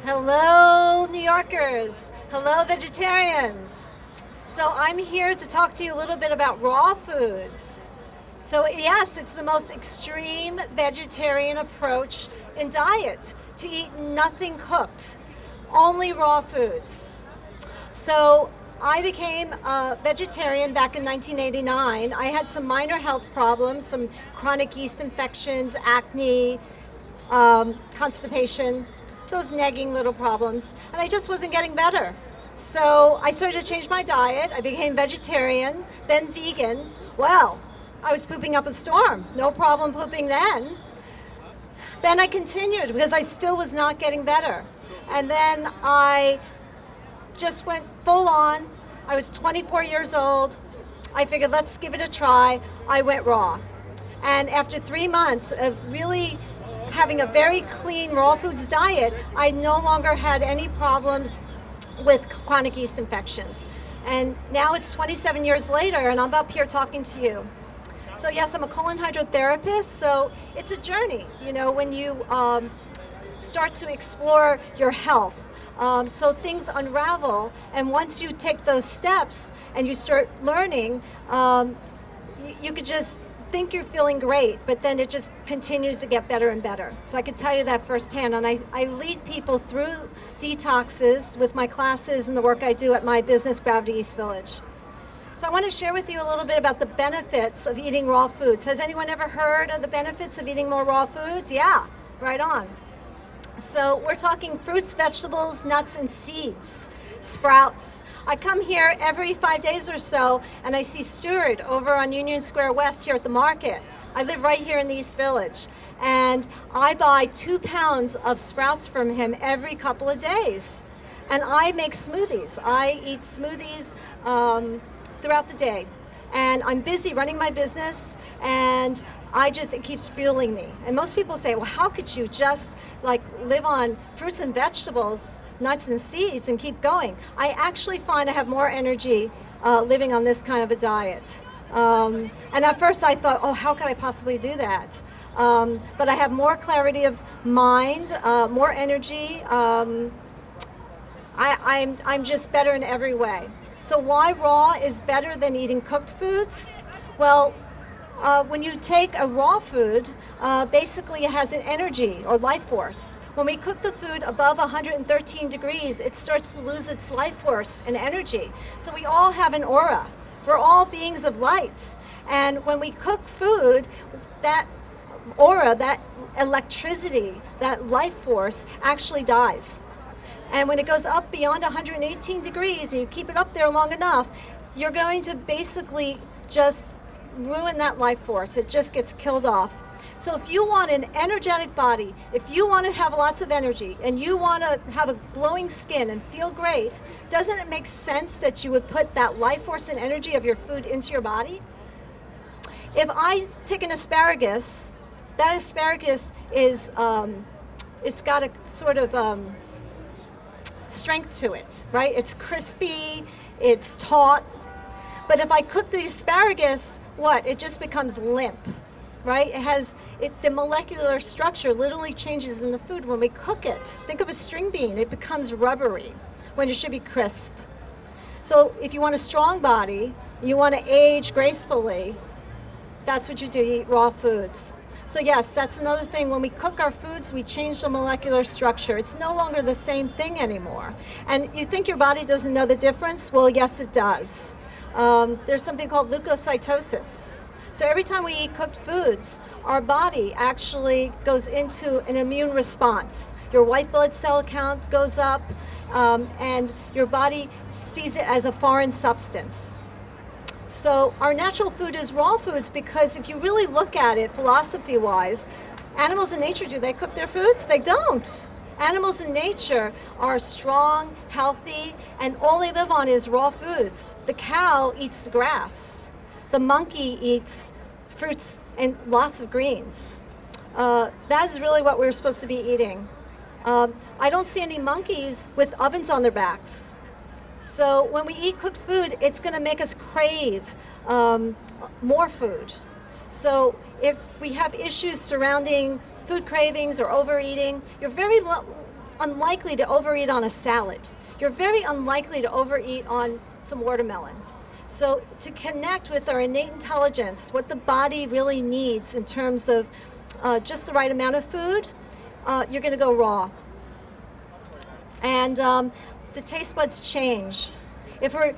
Hello, New Yorkers. Hello, vegetarians. So I'm here to talk to you a little bit about raw foods. So yes, it's the most extreme vegetarian approach in diet, to eat nothing cooked, only raw foods. So I became a vegetarian back in 1989. I had some minor health problems, some chronic yeast infections, acne, constipation, those nagging little problems, and I just wasn't getting better. So I started to change my diet. I became vegetarian, then vegan. Well, I was pooping up a storm. No problem pooping then. Then I continued because I still was not getting better. And then I just went full on. I was 24 years old. I figured, let's give it a try. I went raw. And after 3 months of really having a very clean raw foods diet, I no longer had any problems with chronic yeast infections. And now it's 27 years later and I'm up here talking to you. So yes, I'm a colon hydrotherapist, so it's a journey, you know, when you start to explore your health. So things unravel, and once you take those steps and you start learning, you could just think you're feeling great, but then it just continues to get better and better. So I could tell you that firsthand, and I lead people through detoxes with my classes and the work I do at my business, Gravity East Village. So I want to share with you a little bit about the benefits of eating raw foods. Has anyone ever heard of the benefits of eating more raw foods? Yeah, right on. So we're talking fruits, vegetables, nuts, and seeds, sprouts. I come here every 5 days or so, and I see Stuart over on Union Square West here at the market. I live right here in the East Village, and I buy 2 pounds of sprouts from him every couple of days. And I make smoothies. I eat smoothies throughout the day. And I'm busy running my business, and it keeps fueling me. And most people say, well, how could you just like live on fruits and vegetables, nuts and seeds, and keep going? I actually find I have more energy living on this kind of a diet. And at first I thought, oh, how could I possibly do that? But I have more clarity of mind, more energy. I'm just better in every way. So why raw is better than eating cooked foods? Well, when you take a raw food, basically it has an energy or life force. When we cook the food above 113 degrees, it starts to lose its life force and energy. So we all have an aura. We're all beings of light. And when we cook food, that aura, that electricity, that life force actually dies. And when it goes up beyond 118 degrees and you keep it up there long enough, you're going to basically just ruin that life force. It just gets killed off. So if you want an energetic body, if you want to have lots of energy and you want to have a glowing skin and feel great, doesn't it make sense that you would put that life force and energy of your food into your body? If I take an asparagus, that asparagus is, it's got a sort of strength to it, right? It's crispy, it's taut. But if I cook the asparagus, what? It just becomes limp, right? The molecular structure literally changes in the food when we cook it. Think of a string bean. It becomes rubbery when it should be crisp. So if you want a strong body, you want to age gracefully, that's what you do, you eat raw foods. So yes, that's another thing. When we cook our foods, we change the molecular structure. It's no longer the same thing anymore. And you think your body doesn't know the difference? Well, yes, it does. There's something called leukocytosis. So every time we eat cooked foods, our body actually goes into an immune response. Your white blood cell count goes up, and your body sees it as a foreign substance. So our natural food is raw foods because if you really look at it philosophy-wise, animals in nature, do they cook their foods? They don't. Animals in nature are strong, healthy, and all they live on is raw foods. The cow eats the grass. The monkey eats fruits and lots of greens. That is really what we're supposed to be eating. I don't see any monkeys with ovens on their backs. So when we eat cooked food, it's going to make us crave more food. So if we have issues surrounding food cravings or overeating, you're very unlikely to overeat on a salad. You're very unlikely to overeat on some watermelon. So to connect with our innate intelligence, what the body really needs in terms of just the right amount of food, you're going to go raw. And the taste buds change. If we're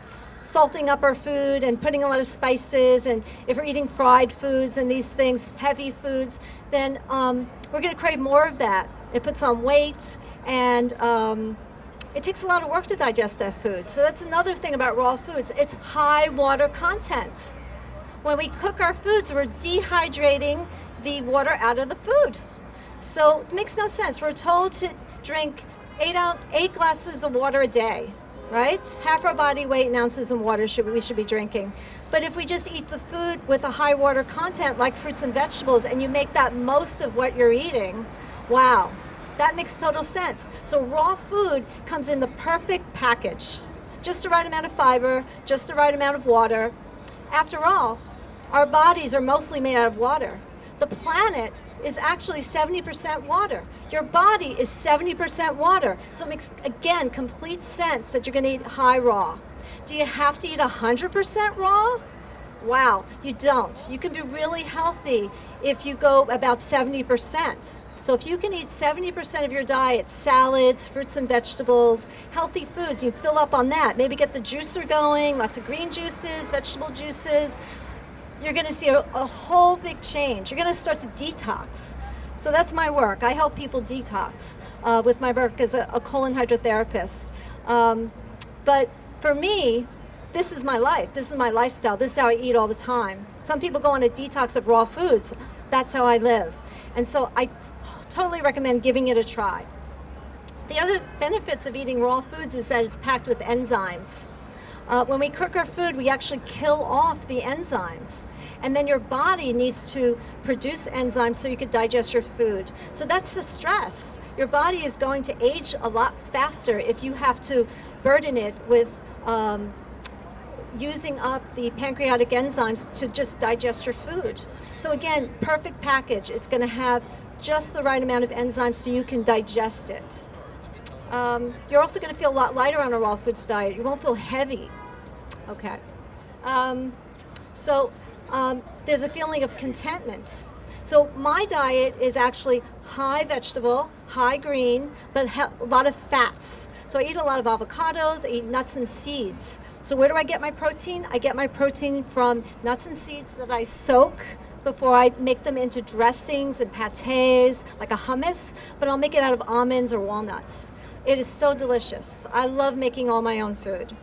salting up our food and putting a lot of spices, and if we're eating fried foods and these things, heavy foods, then we're going to crave more of that. It puts on weight, and it takes a lot of work to digest that food. So that's another thing about raw foods. It's high water content. When we cook our foods, we're dehydrating the water out of the food. So it makes no sense. We're told to drink 8 glasses of water a day, right? Half our body weight in ounces of water we should be drinking. But if we just eat the food with a high water content, like fruits and vegetables, and you make that most of what you're eating, wow, that makes total sense. So raw food comes in the perfect package. Just the right amount of fiber, just the right amount of water. After all, our bodies are mostly made out of water. The planet is actually 70% water. Your body is 70% water. So it makes, again, complete sense that you're going to eat high raw. Do you have to eat 100% raw? Wow, you don't. You can be really healthy if you go about 70%. So if you can eat 70% of your diet, salads, fruits and vegetables, healthy foods, you fill up on that. Maybe get the juicer going, lots of green juices, vegetable juices. You're going to see a whole big change. You're going to start to detox. So that's my work. I help people detox with my work as a colon hydrotherapist. But for me, this is my life. This is my lifestyle. This is how I eat all the time. Some people go on a detox of raw foods. That's how I live. And so I totally recommend giving it a try. The other benefits of eating raw foods is that it's packed with enzymes. When we cook our food, we actually kill off the enzymes. And then your body needs to produce enzymes so you can digest your food. So that's the stress. Your body is going to age a lot faster if you have to burden it with using up the pancreatic enzymes to just digest your food. So again, perfect package. It's going to have just the right amount of enzymes so you can digest it. You're also going to feel a lot lighter on a raw foods diet. You won't feel heavy. Okay. There's a feeling of contentment. So my diet is actually high vegetable, high green, but a lot of fats. So I eat a lot of avocados, I eat nuts and seeds. So where do I get my protein? I get my protein from nuts and seeds that I soak before I make them into dressings and pâtés, like a hummus, but I'll make it out of almonds or walnuts. It is so delicious. I love making all my own food.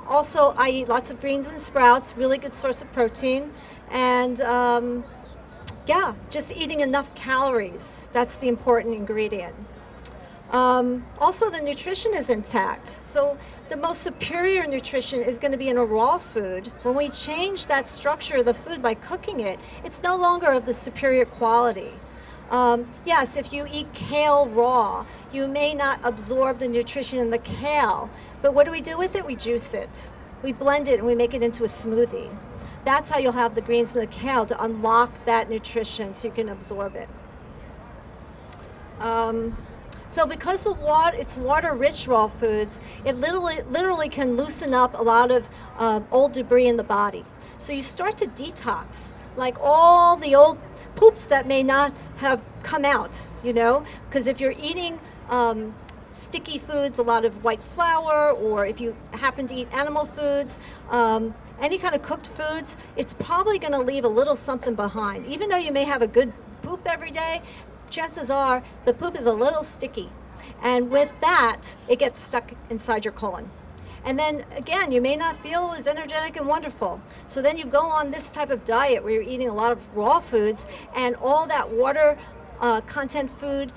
Also, I eat lots of greens and sprouts, really good source of protein. And yeah, just eating enough calories. That's the important ingredient. Also, the nutrition is intact. So the most superior nutrition is going to be in a raw food. When we change that structure of the food by cooking it, it's no longer of the superior quality. Yes, if you eat kale raw, you may not absorb the nutrition in the kale. But what do we do with it? We juice it. We blend it and we make it into a smoothie. That's how you'll have the greens and the kale to unlock that nutrition so you can absorb it. So because it's water-rich raw foods, it literally can loosen up a lot of old debris in the body. So you start to detox, like all the old poops that may not have come out, you know? Because if you're eating sticky foods, a lot of white flour, or if you happen to eat animal foods, any kind of cooked foods, it's probably going to leave a little something behind. Even though you may have a good poop every day, chances are the poop is a little sticky. And with that, it gets stuck inside your colon. And then again, you may not feel as energetic and wonderful. So then you go on this type of diet where you're eating a lot of raw foods, and all that water content food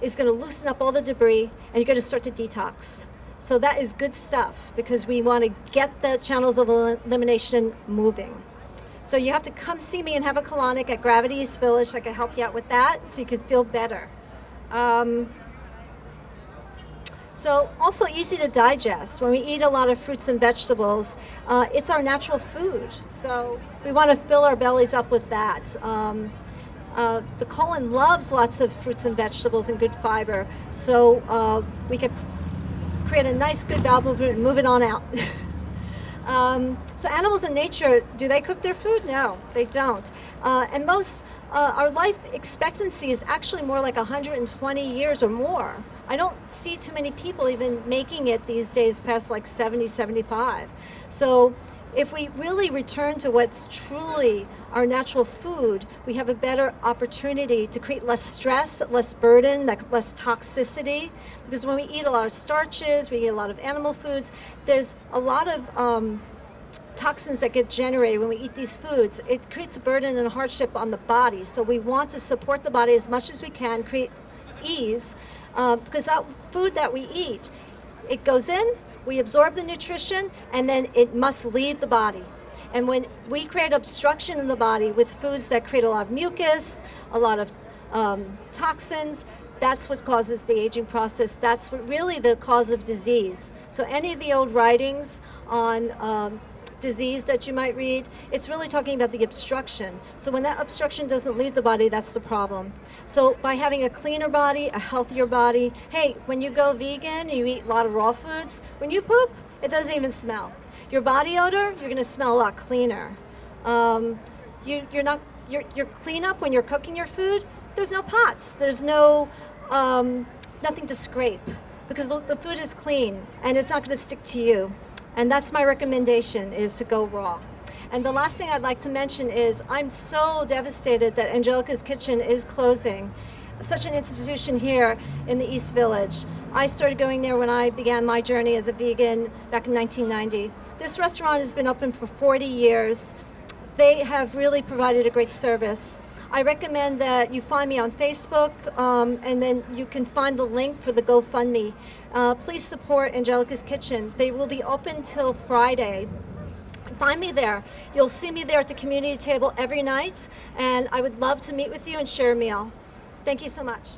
is going to loosen up all the debris, and you're going to start to detox. So that is good stuff because we want to get the channels of elimination moving. So you have to come see me and have a colonic at Gravity East Village. I can help you out with that so you can feel better. So also easy to digest. When we eat a lot of fruits and vegetables, it's our natural food. So we want to fill our bellies up with that. The colon loves lots of fruits and vegetables and good fiber, so we could create a nice, good bowel movement and move it on out. So animals in nature, do they cook their food? No, they don't. And our life expectancy is actually more like 120 years or more. I don't see too many people even making it these days past like 70, 75. So if we really return to what's truly our natural food, we have a better opportunity to create less stress, less burden, less toxicity. Because when we eat a lot of starches, we eat a lot of animal foods, there's a lot of toxins that get generated when we eat these foods. It creates a burden and hardship on the body. So we want to support the body as much as we can, create ease, because that food that we eat, it goes in, we absorb the nutrition, and then it must leave the body. And when we create obstruction in the body with foods that create a lot of mucus, a lot of toxins, that's what causes the aging process. That's what really the cause of disease. So any of the old writings on disease that you might read, it's really talking about the obstruction. So when that obstruction doesn't leave the body, that's the problem. So by having a cleaner body, a healthier body, hey, when you go vegan and you eat a lot of raw foods, when you poop, it doesn't even smell. Your body odor, you're gonna smell a lot cleaner. Your cleanup when you're cooking your food, there's no pots, there's no, nothing to scrape, because the food is clean and it's not gonna stick to you. And that's my recommendation, is to go raw. And the last thing I'd like to mention is I'm so devastated that Angelica's Kitchen is closing. Such an institution here in the East Village. I started going there when I began my journey as a vegan back in 1990. This restaurant has been open for 40 years. They have really provided a great service. I recommend that you find me on Facebook, and then you can find the link for the GoFundMe. Please support Angelica's Kitchen. They will be open till Friday. Find me there. You'll see me there at the community table every night, and I would love to meet with you and share a meal. Thank you so much.